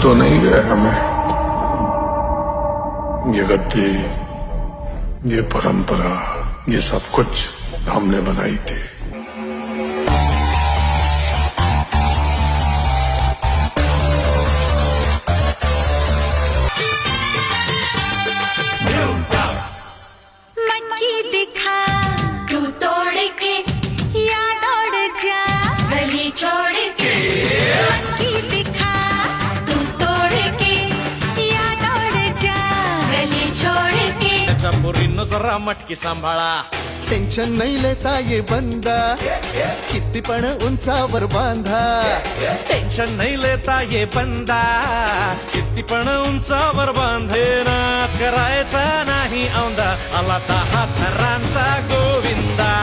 तो नहीं गया हमें। ये गद्दी, ये परंपरा, ये सब कुछ हमने बनाई थी। मटकी दिखा तू तोड़ के या दौड़ जा गली छोड़ के। मटकी दिखा तू तोड़ के या दौड़ जा गली छोड़ के। त्याच्या पोरींनो जरा मटकी सांभाळा, टेन्शन नाही लेता ये बंदा, किती पण उंचावर बांधा। टेन्शन नाही लेता ये बंदा, किती पण उंचावर बांधेना, करायचा नाही औंदा, आला 10 थरांचा गोविंदा।